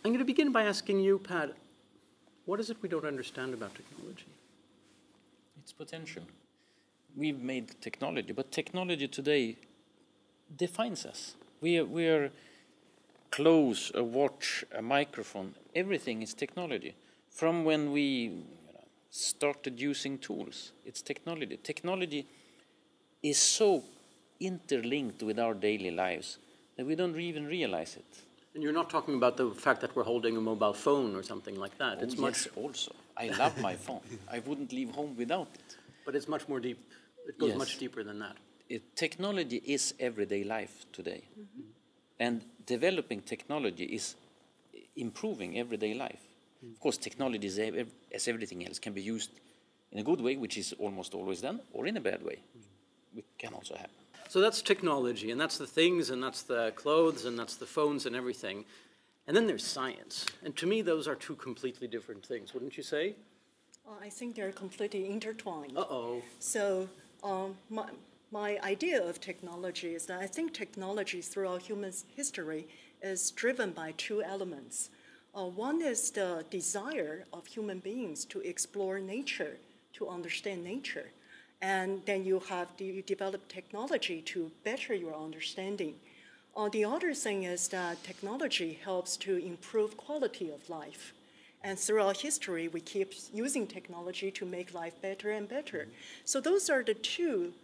I'm going to begin by asking you, Pat, what is it we don't understand about technology? Its potential. We've made technology, but technology today defines us. We are clothes, a watch, a microphone, everything is technology. From when we started using tools, it's technology. Technology is so interlinked with our daily lives that we don't even realize it. And you're not talking about the fact that we're holding a mobile phone or something like that. Oh, it's yes, much also. I love my phone. I wouldn't leave home without it. But it's much more deep. It goes much deeper than that. Technology is everyday life today. Mm-hmm. And developing technology is improving everyday life. Mm-hmm. Of course, technology, as everything else, can be used in a good way, which is almost always done, or in a bad way, which can also happen. So that's technology, and that's the things, and that's the clothes, and that's the phones and everything. And then there's science. And to me, those are two completely different things, wouldn't you say? I think they're completely intertwined. Uh-oh. So my idea of technology is that I think technology throughout human history is driven by two elements. One is the desire of human beings to explore nature, to understand nature. And then you develop technology to better your understanding. The other thing is that technology helps to improve quality of life. And throughout history, we keep using technology to make life better and better. So those are the two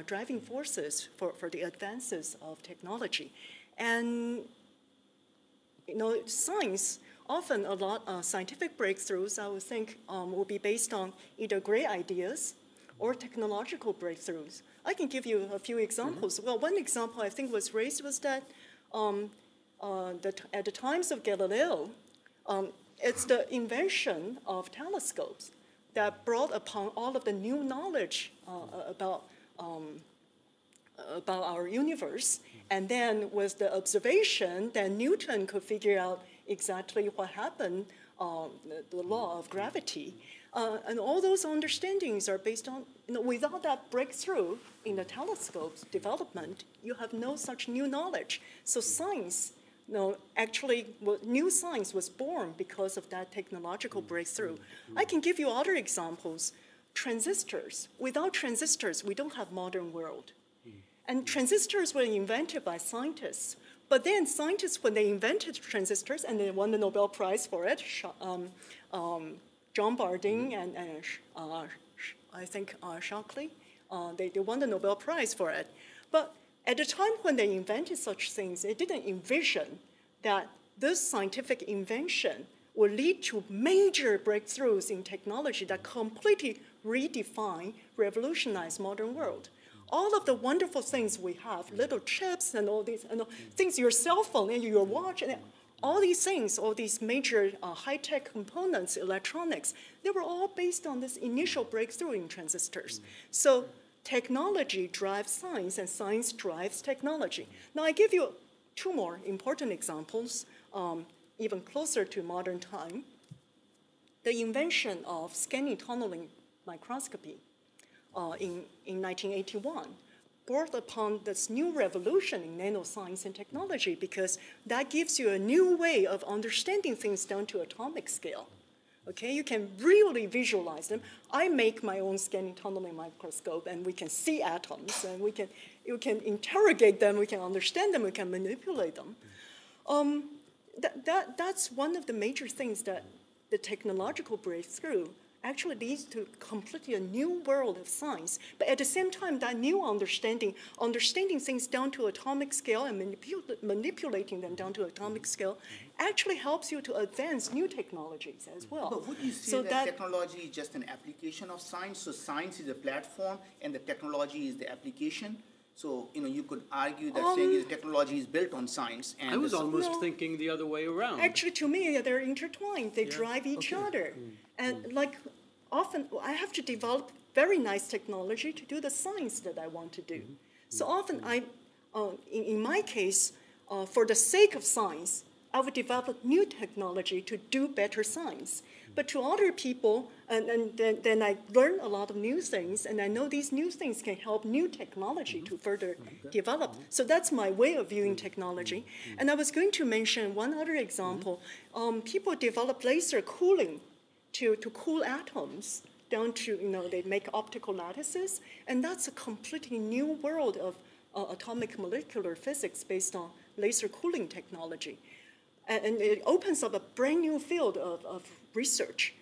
driving forces for the advances of technology. And science, often a lot of scientific breakthroughs, I would think, will be based on either great ideas or technological breakthroughs. I can give you a few examples. Mm-hmm. Well, one example I think was raised was that at the times of Galileo, it's the invention of telescopes that brought upon all of the new knowledge about our universe. And then with the observation, then Newton could figure out exactly what happened, the law of gravity. And all those understandings are based on, without that breakthrough in the telescope's development, you have no such new knowledge. So science, actually, new science was born because of that technological breakthrough. I can give you other examples. Transistors. Without transistors, we don't have modern world. And transistors were invented by scientists. But then scientists, when they invented transistors, and they won the Nobel Prize for it, John Bardeen and I think Shockley, they won the Nobel Prize for it. But at the time when they invented such things, they didn't envision that this scientific invention would lead to major breakthroughs in technology that completely redefine, revolutionize modern world. All of the wonderful things we have, little chips and all these things, your cell phone and your watch, and all these things, all these major high-tech components, electronics, they were all based on this initial breakthrough in transistors. So technology drives science, and science drives technology. Now, I give you two more important examples, even closer to modern time. The invention of scanning tunneling microscopy in 1981 brought upon this new revolution in nanoscience and technology, because that gives you a new way of understanding things down to atomic scale. Okay, you can really visualize them. I make my own scanning tunneling microscope, and we can see atoms, and you can interrogate them, we can understand them, we can manipulate them. That's one of the major things that the technological breakthrough actually leads to completely a new world of science. But at the same time, that new understanding things down to atomic scale and manipulating them down to atomic scale actually helps you to advance new technologies as well. But would you say that technology is just an application of science? So science is a platform and the technology is the application? So, you could argue that saying the technology is built on science. And I was almost thinking the other way around. Actually, to me, they're intertwined. They drive each other. And like often, I have to develop very nice technology to do the science that I want to do. So often, in my case, for the sake of science, I would develop new technology to do better science. But to other people, and then I learn a lot of new things, and I know these new things can help new technology to further develop. So that's my way of viewing technology. And I was going to mention one other example. People develop laser cooling to cool atoms down to, they make optical lattices, and that's a completely new world of atomic molecular physics based on laser cooling technology. And it opens up a brand new field of research.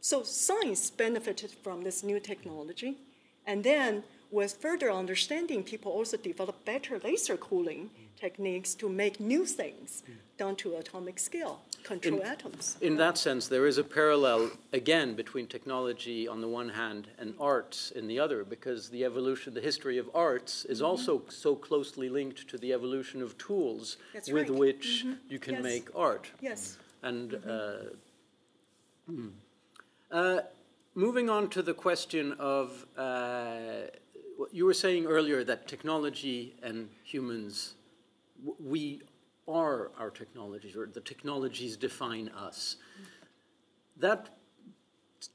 So science benefited from this new technology. And then with further understanding, people also develop better laser cooling techniques to make new things down to atomic scale, control atoms. In that sense, there is a parallel, again, between technology on the one hand and arts in the other, because the evolution, the history of arts is also so closely linked to the evolution of tools with which you can make art. Yes. And moving on to the question of, you were saying earlier that technology and humans, we are our technologies, or the technologies define us. That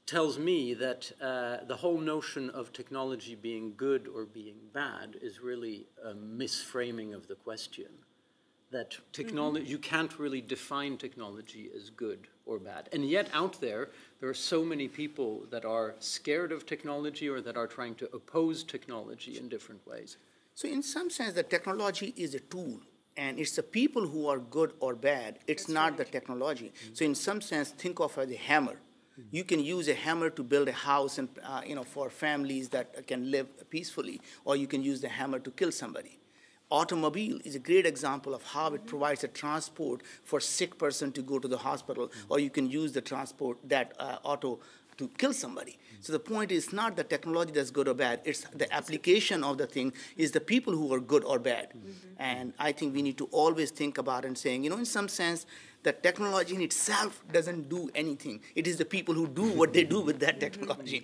tells me that the whole notion of technology being good or being bad is really a misframing of the question. That technology, you can't really define technology as good or bad. And yet out there are so many people that are scared of technology or that are trying to oppose technology in different ways. So in some sense, the technology is a tool, and it's the people who are good or bad. It's not the technology. So in some sense, think of it as a hammer. You can use a hammer to build a house and, for families that can live peacefully, or you can use the hammer to kill somebody. Automobile is a great example of how it provides a transport for a sick person to go to the hospital, or you can use the transport, that auto, to kill somebody. So the point is not the technology that's good or bad, it's the application of the thing is the people who are good or bad. And I think we need to always think about and saying, in some sense, the technology in itself doesn't do anything. It is the people who do what they do with that technology.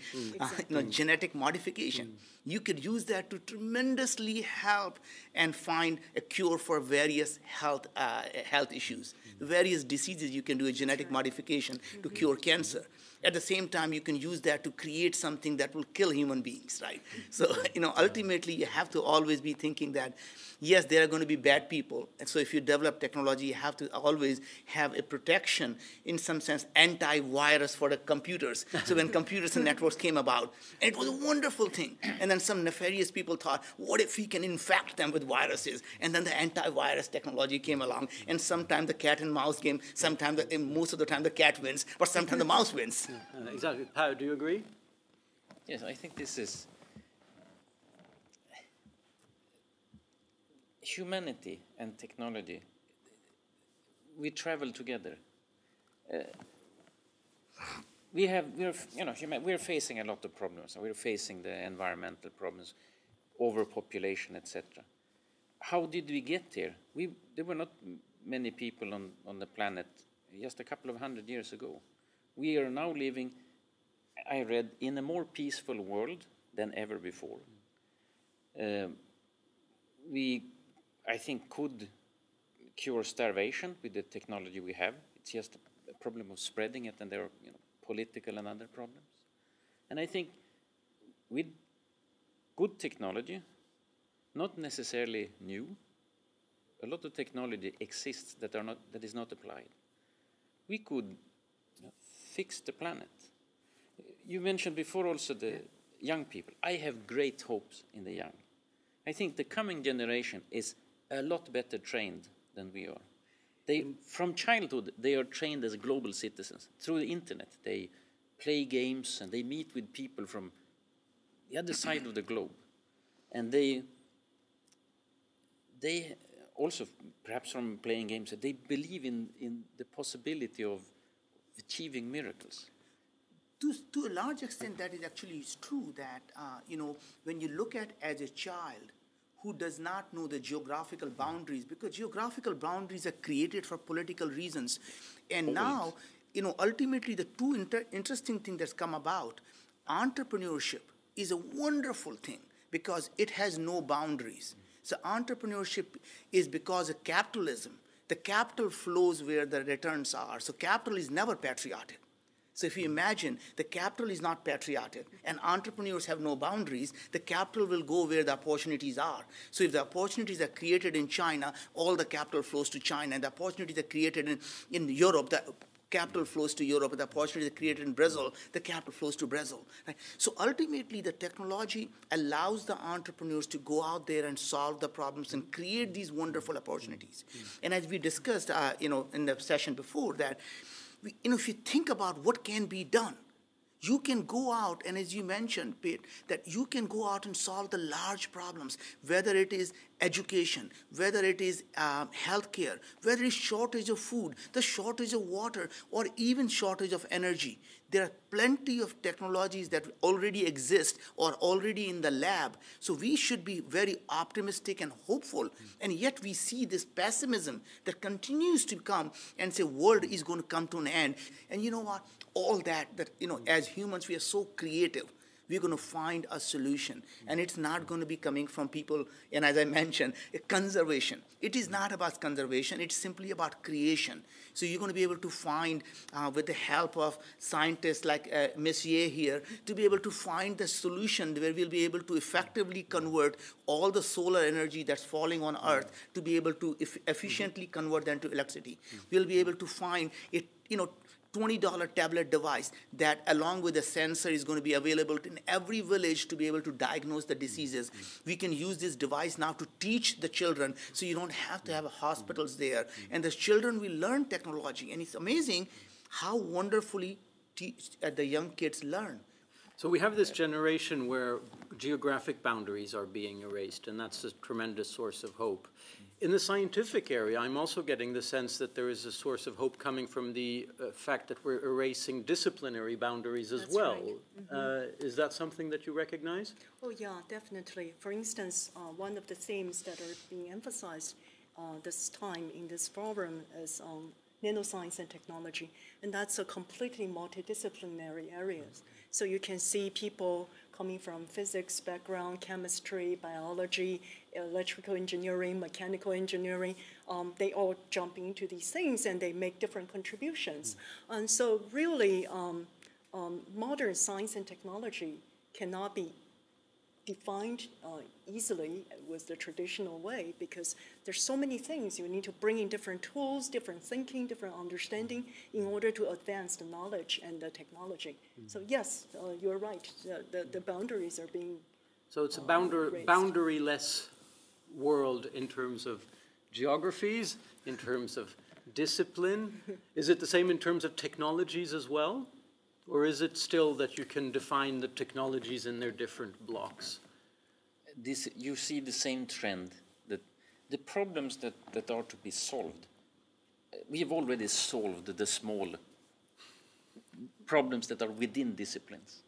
Genetic modification. You could use that to tremendously help and find a cure for various health issues. Various diseases, you can do a genetic modification to cure cancer. At the same time, you can use that to create something that will kill human beings, right? So, ultimately, you have to always be thinking that, yes, there are going to be bad people. And so if you develop technology, you have to always have a protection, in some sense, anti-virus for the computers. So when computers and networks came about, and it was a wonderful thing. And then some nefarious people thought, what if we can infect them with viruses? And then the anti-virus technology came along. And sometimes the cat and mouse game, sometimes, most of the time, the cat wins, but sometimes the mouse wins. Exactly. Pao, do you agree? Yes, I think this is humanity and technology. We travel together. We're facing a lot of problems. We're facing the environmental problems, overpopulation, etc. How did we get here? There were not many people on the planet just a couple of 100 years ago. We are now living, I read, in a more peaceful world than ever before. We, I think, could cure starvation with the technology we have. It's just a problem of spreading it, and there are political and other problems. And I think with good technology, not necessarily new, a lot of technology exists that is not applied. We could fix the planet. You mentioned before also the young people. I have great hopes in the young. I think the coming generation is a lot better trained than we are. From childhood, they are trained as global citizens. Through the internet, they play games and they meet with people from the other side of the globe. And they also, perhaps from playing games, they believe in the possibility of achieving miracles. To a large extent, that is actually true that, when you look at as a child who does not know the geographical boundaries, because geographical boundaries are created for political reasons. And now, ultimately the two interesting things that's come about, entrepreneurship is a wonderful thing because it has no boundaries. So entrepreneurship is because of capitalism. The capital flows where the returns are. So capital is never patriotic. So if you imagine the capital is not patriotic and entrepreneurs have no boundaries, the capital will go where the opportunities are. So if the opportunities are created in China, all the capital flows to China. And the opportunities are created in Europe, the capital flows to Europe. And the opportunities are created in Brazil, the capital flows to Brazil. Right? So ultimately, the technology allows the entrepreneurs to go out there and solve the problems and create these wonderful opportunities. And as we discussed, in the session before that, if you think about what can be done, you can go out, and as you mentioned, Pete, that you can go out and solve the large problems, whether it is education, whether it is healthcare, whether it's shortage of food, the shortage of water, or even shortage of energy. There are plenty of technologies that already exist or already in the lab. So we should be very optimistic and hopeful. And yet we see this pessimism that continues to come and say, world is going to come to an end. And you know what? All that as humans, we are so creative. We're going to find a solution. And it's not going to be coming from people, and as I mentioned, conservation. It is not about conservation. It's simply about creation. So you're going to be able to find, with the help of scientists like Messier here, to be able to find the solution where we'll be able to effectively convert all the solar energy that's falling on Earth to be able to efficiently convert them to electricity. We'll be able to find it, $20 tablet device that, along with a sensor, is going to be available in every village to be able to diagnose the diseases. We can use this device now to teach the children, so you don't have to have hospitals there. And the children will learn technology. And it's amazing how wonderfully the young kids learn. So we have this generation where geographic boundaries are being erased, and that's a tremendous source of hope. In the scientific area, I'm also getting the sense that there is a source of hope coming from the fact that we're erasing disciplinary boundaries as well. Right. Mm-hmm. Is that something that you recognize? Oh, yeah, definitely. For instance, one of the themes that are being emphasized this time in this forum is nanoscience and technology, and that's a completely multidisciplinary area. So you can see people coming from physics background, chemistry, biology, electrical engineering, mechanical engineering. They all jump into these things and they make different contributions. And so really, modern science and technology cannot be defined easily with the traditional way, because there's so many things. You need to bring in different tools, different thinking, different understanding in order to advance the knowledge and the technology. So yes, you're right. The boundaries are being So it's a boundaryless world in terms of geographies, in terms of discipline. Is it the same in terms of technologies as well? Or is it still that you can define the technologies in their different blocks? You see the same trend, that the problems that are to be solved, we have already solved the small problems that are within disciplines.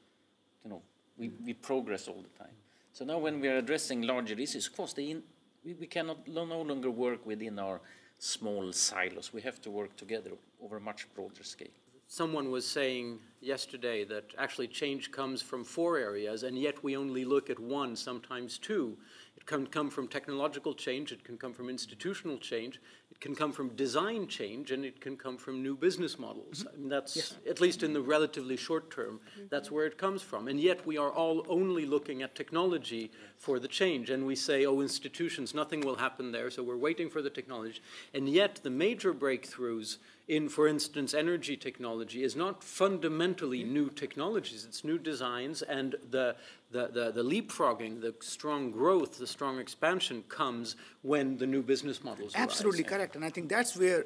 We progress all the time. So now when we are addressing larger issues, of course, we cannot no longer work within our small silos. We have to work together over a much broader scale. Someone was saying yesterday that actually change comes from 4 areas, and yet we only look at 1, sometimes 2. It can come from technological change, it can come from institutional change, it can come from design change, and it can come from new business models. I mean, that's, at least in the relatively short term, that's where it comes from. And yet we are all only looking at technology for the change, and we say, oh, institutions, nothing will happen there, so we're waiting for the technology. And yet the major breakthroughs in, for instance, energy technology is not fundamentally new technologies, it's new designs, and the leapfrogging, the strong growth, the strong expansion comes when the new business models arise. Absolutely correct, and I think that's where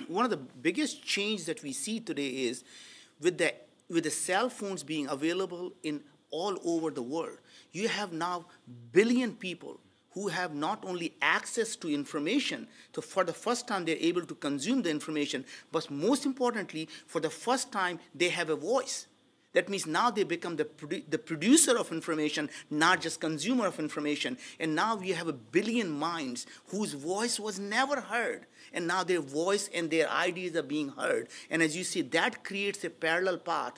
one of the biggest change that we see today is with the cell phones being available in all over the world. You have now billion people who have not only access to information, so for the first time they're able to consume the information, but most importantly, for the first time they have a voice. That means now they become the producer of information, not just consumer of information. And now we have a billion minds whose voice was never heard. And now their voice and their ideas are being heard. And as you see, that creates a parallel path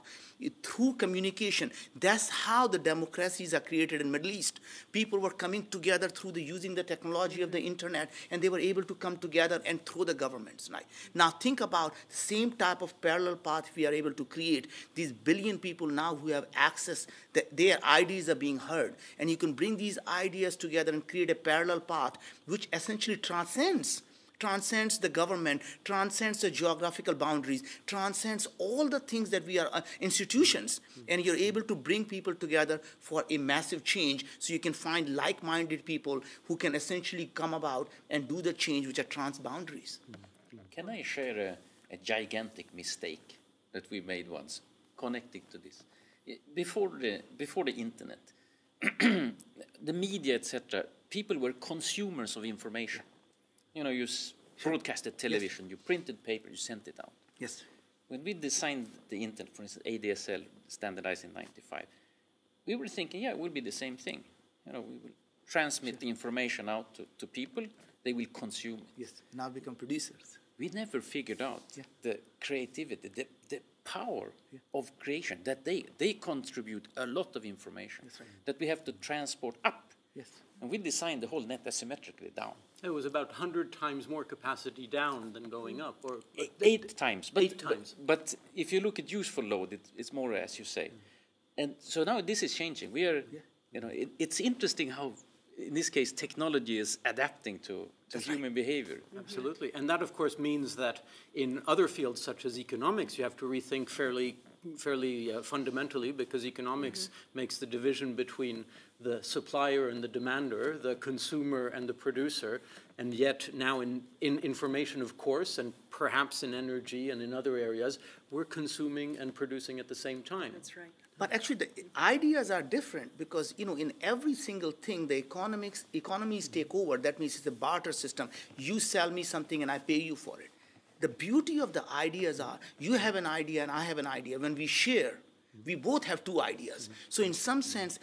through communication. That's how the democracies are created in Middle East. People were coming together through using the technology of the internet, and they were able to come together and throw the governments. Right? Now think about the same type of parallel path we are able to create. These billion people now who have access, their ideas are being heard, and you can bring these ideas together and create a parallel path which essentially transcends the government, transcends the geographical boundaries, transcends all the things that we are institutions, and you're able to bring people together for a massive change, so you can find like-minded people who can essentially come about and do the change which are trans-boundaries. Can I share a gigantic mistake that we made once, connecting to this? Before the internet, the media, etc., people were consumers of information. You know, you broadcasted television, you printed paper, you sent it out. Yes. When we designed the internet, for instance, ADSL, standardized in '95, we were thinking, yeah, it will be the same thing. You know, we will transmit the information out to people, they will consume it. Yes, now become producers. We never figured out the creativity, the power of creation, that they contribute a lot of information that we have to transport up. Yes. And we designed the whole net asymmetrically down. It was about 100 times more capacity down than going up, or 8 times. But, 8 times. But if you look at useful load, it's more, as you say. And so now this is changing. We are, you know, it's interesting how, in this case, technology is adapting to human behavior. Absolutely. And that, of course, means that in other fields, such as economics, you have to rethink fairly fundamentally, because economics makes the division between the supplier and the demander, the consumer and the producer, and yet now in information, of course, and perhaps in energy and in other areas, we're consuming and producing at the same time. That's right. But actually, the ideas are different because, you know, in every single thing, the economies take over. That means it's a barter system. You sell me something and I pay you for it. The beauty of the ideas are, you have an idea and I have an idea. When we share, we both have two ideas. So in some sense,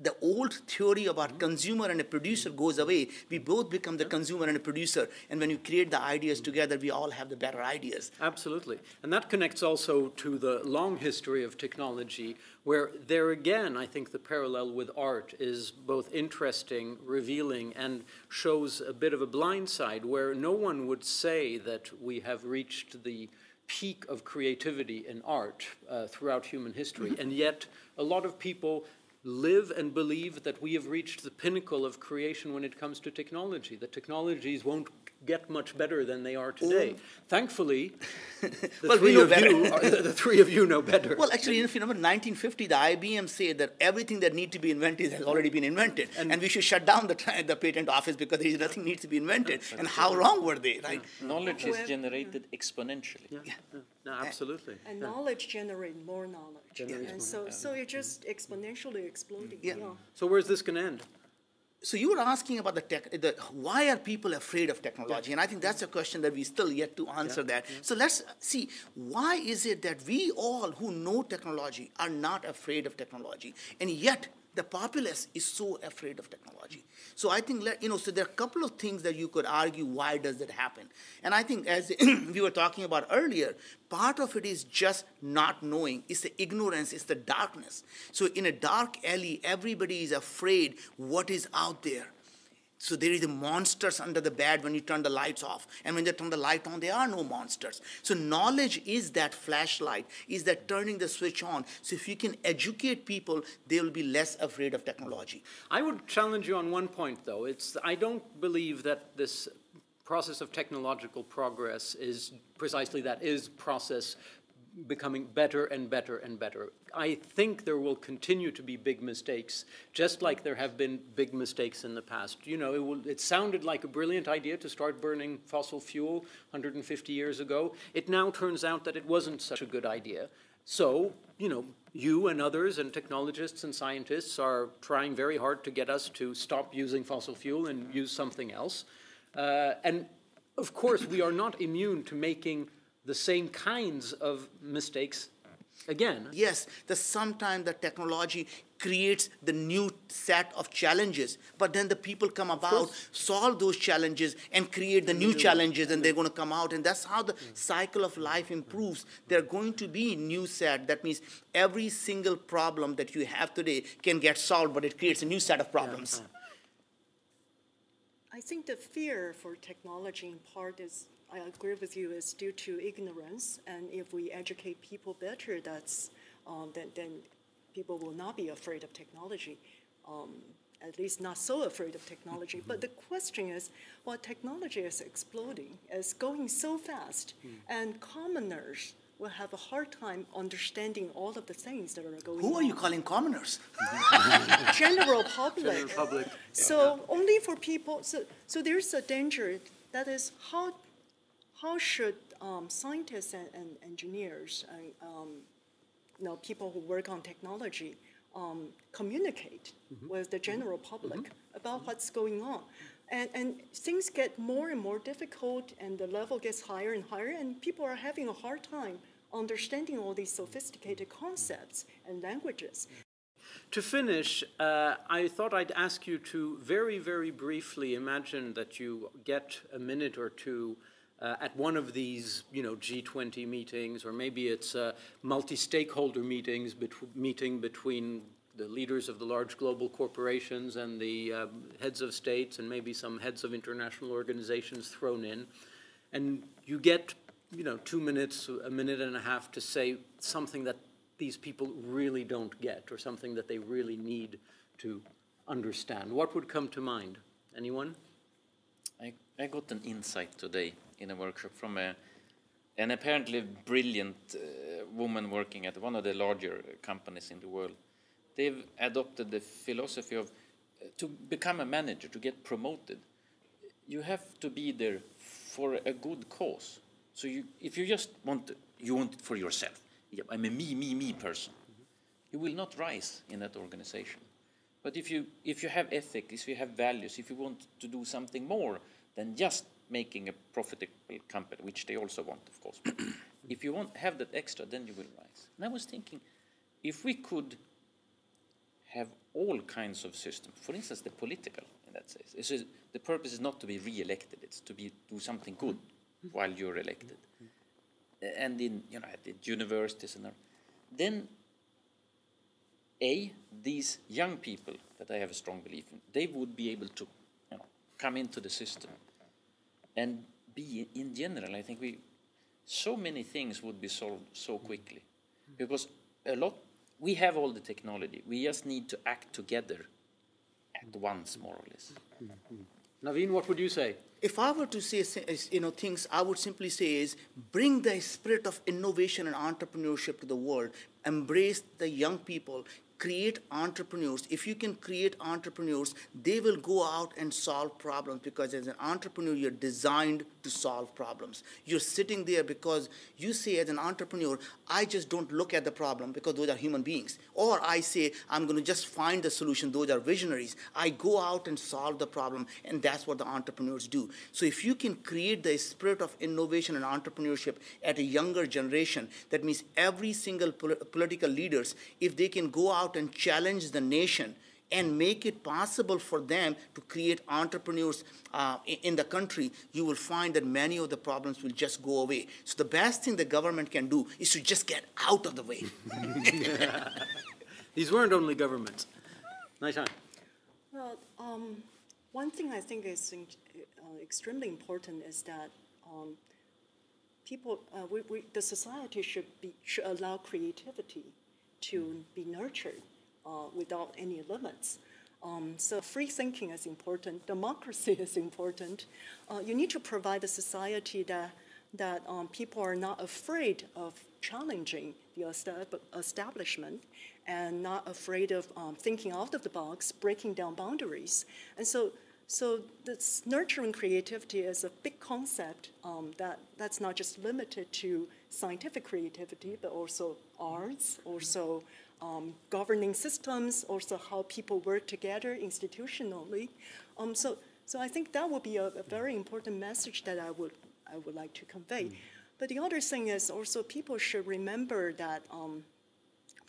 the old theory about consumer and a producer goes away. We both become the consumer and a producer. And when you create the ideas together, we all have the better ideas. Absolutely. And that connects also to the long history of technology, where there again, I think the parallel with art is both interesting, revealing, and shows a bit of a blind side, where no one would say that we have reached the peak of creativity in art throughout human history. And yet, a lot of people live and believe that we have reached the pinnacle of creation when it comes to technology. The technologies won't get much better than they are today. Thankfully, the three of you know better. Well, actually, if you remember 1950, the IBM said that everything that needs to be invented has already been invented, and we should shut down the patent office because there is nothing needs to be invented. And how wrong were they, right? Knowledge is generated exponentially. No, absolutely. And knowledge generates more knowledge. And so it's just exponentially exploding. So where's this going to end? So you were asking about why are people afraid of technology? And I think that's a question that we still yet to answer that. So let's see, why is it that we all who know technology are not afraid of technology? And yet the populace is so afraid of technology. So I think, so there are a couple of things that you could argue why does that happen. And I think as we were talking about earlier, part of it is just not knowing. It's the ignorance, it's the darkness. So in a dark alley, everybody is afraid what is out there. So there is the monsters under the bed when you turn the lights off. And when they turn the light on, there are no monsters. So knowledge is that flashlight, is that turning the switch on. So if you can educate people, they will be less afraid of technology. I would challenge you on one point, though. I don't believe that this process of technological progress is precisely that, is process becoming better and better and better. I think there will continue to be big mistakes, just like there have been big mistakes in the past. You know, it sounded like a brilliant idea to start burning fossil fuel 150 years ago. It now turns out that it wasn't such a good idea. So, you know, you and others and technologists and scientists are trying very hard to get us to stop using fossil fuel and use something else. And of course, we are not immune to making the same kinds of mistakes Again. Yes, sometimes the technology creates the new set of challenges, but then the people come about, solve those challenges, and create the new challenges, and they're going to come out, and that's how the cycle of life improves. There are going to be new set. That means every single problem that you have today can get solved, but it creates a new set of problems. I think the fear for technology in part is, I agree with you, is due to ignorance. And if we educate people better, that's then people will not be afraid of technology, at least not so afraid of technology. But the question is, well, technology is exploding, it's going so fast, and commoners will have a hard time understanding all of the things that are going on. Who are you calling commoners? General public. General public. So only for people, so there's a danger, that is how should scientists and engineers, people who work on technology, communicate with the general public about what's going on? And things get more and more difficult, and the level gets higher and higher, and people are having a hard time understanding all these sophisticated concepts and languages. To finish, I thought I'd ask you to very, very briefly imagine that you get a minute or two at one of these, G20 meetings, or maybe it's multi-stakeholder meeting between the leaders of the large global corporations and the heads of states, and maybe some heads of international organizations thrown in, and you get 2 minutes, a minute and a half to say something that these people really don't get, or something that they really need to understand. What would come to mind? Anyone? I got an insight today in a workshop from an apparently brilliant woman working at one of the larger companies in the world. They've adopted the philosophy of to become a manager, to get promoted, you have to be there for a good cause. So if you just want it for yourself, I'm a me person, you will not rise in that organization. But if you have ethics, if you have values, if you want to do something more than just making a profitable company, which they also want, of course. If you have that extra, then you will rise. And I was thinking, if we could have all kinds of systems, for instance, the political, in that sense. The purpose is not to be re-elected, it's to do something good while you're elected. And at the universities and all. Then, these young people that I have a strong belief in, they would be able to come into the system. And in general, I think so many things would be solved so quickly. Because we have all the technology. We just need to act together at once, more or less. Naveen, what would you say? If I were to say, things, I would simply say is bring the spirit of innovation and entrepreneurship to the world. Embrace the young people. Create entrepreneurs. If you can create entrepreneurs, they will go out and solve problems, because as an entrepreneur, you're designed to solve problems. You're sitting there because you say, as an entrepreneur, I just don't look at the problem because those are human beings. Or I say, I'm going to just find the solution. Those are visionaries. I go out and solve the problem, and that's what the entrepreneurs do. So if you can create the spirit of innovation and entrepreneurship at a younger generation, that means every single political leaders, if they can go out and challenge the nation and make it possible for them to create entrepreneurs in the country, you will find that many of the problems will just go away. So the best thing the government can do is to just get out of the way. These weren't only governments. Nai-Chang. Well, one thing I think is extremely important is that the society should allow creativity to be nurtured without any limits. So free thinking is important. Democracy is important. You need to provide a society that people are not afraid of challenging the establishment and not afraid of thinking out of the box, breaking down boundaries. And so this nurturing creativity is a big concept that's not just limited to scientific creativity, but also arts, also governing systems, also how people work together institutionally. So I think that would be a very important message that I would like to convey. But the other thing is also people should remember that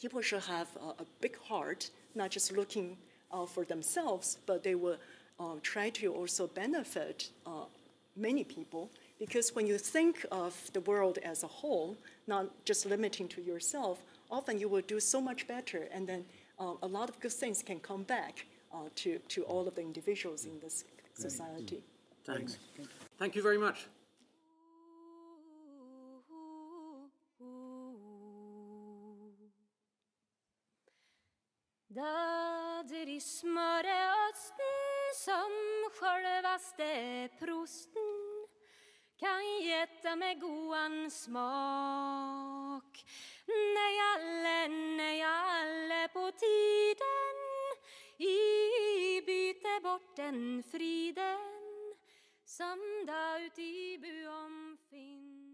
people should have a big heart, not just looking for themselves, but they will try to also benefit many people. Because when you think of the world as a whole, not just limiting to yourself, often you will do so much better, and then a lot of good things can come back to all of the individuals in this society. Thanks. Thank you very much. Dader i smöreösten som självaste prosten kan geta med goan smak. Nej alle på tiden i byte bort den friden som da ut i buom finns.